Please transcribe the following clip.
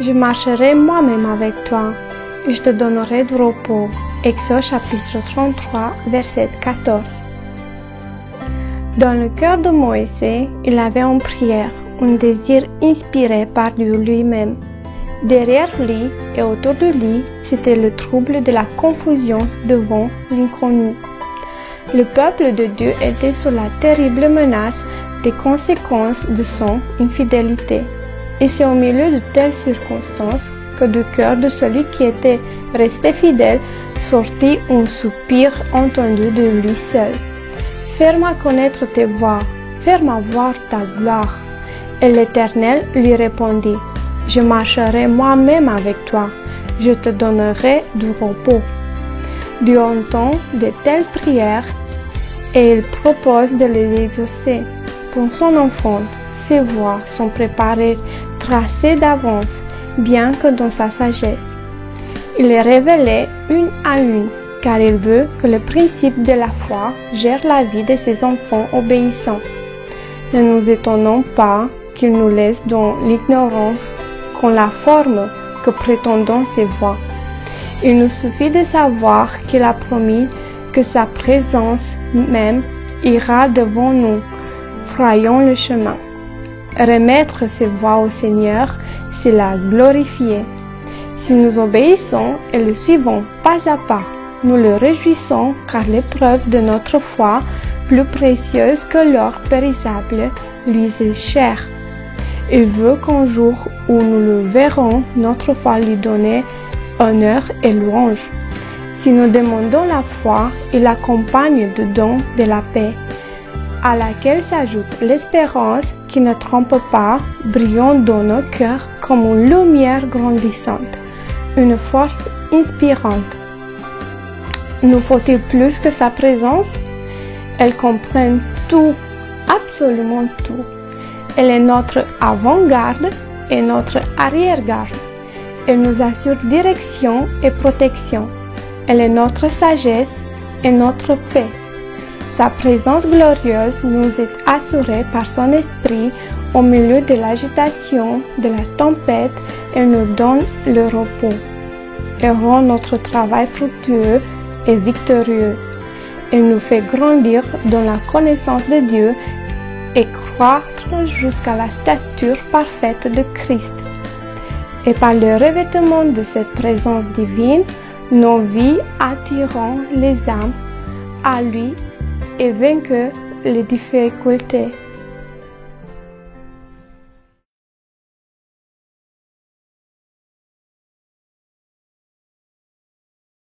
Je marcherai moi-même avec toi. Je te donnerai du repos. Exode chapitre 33, verset 14. Dans le cœur de Moïse, il avait une prière, un désir inspiré par Dieu lui-même. Derrière lui et autour de lui, c'était le trouble de la confusion devant l'inconnu. Le peuple de Dieu était sous la terrible menace des conséquences de son infidélité. Et c'est au milieu de telles circonstances que du cœur de celui qui était resté fidèle sortit un soupir entendu de lui seul. Fais-moi connaître tes voies, fais-moi voir ta gloire. Et l'Éternel lui répondit, je marcherai moi-même avec toi, je te donnerai du repos. Dieu entend de telles prières et il propose de les exaucer. Pour son enfant, ses voies sont préparées, tracées d'avance, bien que dans sa sagesse. Il les révélait une à une, car il veut que le principe de la foi gère la vie de ses enfants obéissants. Ne nous étonnons pas qu'il nous laisse dans l'ignorance qu'on la forme que prétendons ses voies. Il nous suffit de savoir qu'il a promis que sa présence même ira devant nous, frayant le chemin. Remettre ses voies au Seigneur, c'est la glorifier. Si nous obéissons et le suivons pas à pas, nous le réjouissons car l'épreuve de notre foi, plus précieuse que l'or périssable, lui est chère. Il veut qu'un jour où nous le verrons, notre foi lui donne honneur et louange. Si nous demandons la foi, il accompagne de dons de la paix, à laquelle s'ajoute l'espérance qui ne trompe pas, brillant dans nos cœurs comme une lumière grandissante, une force inspirante. Nous faut-il plus que sa présence? Elle comprend tout, absolument tout. Elle est notre avant-garde et notre arrière-garde. Elle nous assure direction et protection. Elle est notre sagesse et notre paix. Sa présence glorieuse nous est assurée par son esprit au milieu de l'agitation, de la tempête. Elle nous donne le repos. Elle rend notre travail fructueux et victorieux. Elle nous fait grandir dans la connaissance de Dieu et croître jusqu'à la stature parfaite de Christ. Et par le revêtement de cette présence divine, nos vies attireront les âmes à lui et vainqueur les difficultés.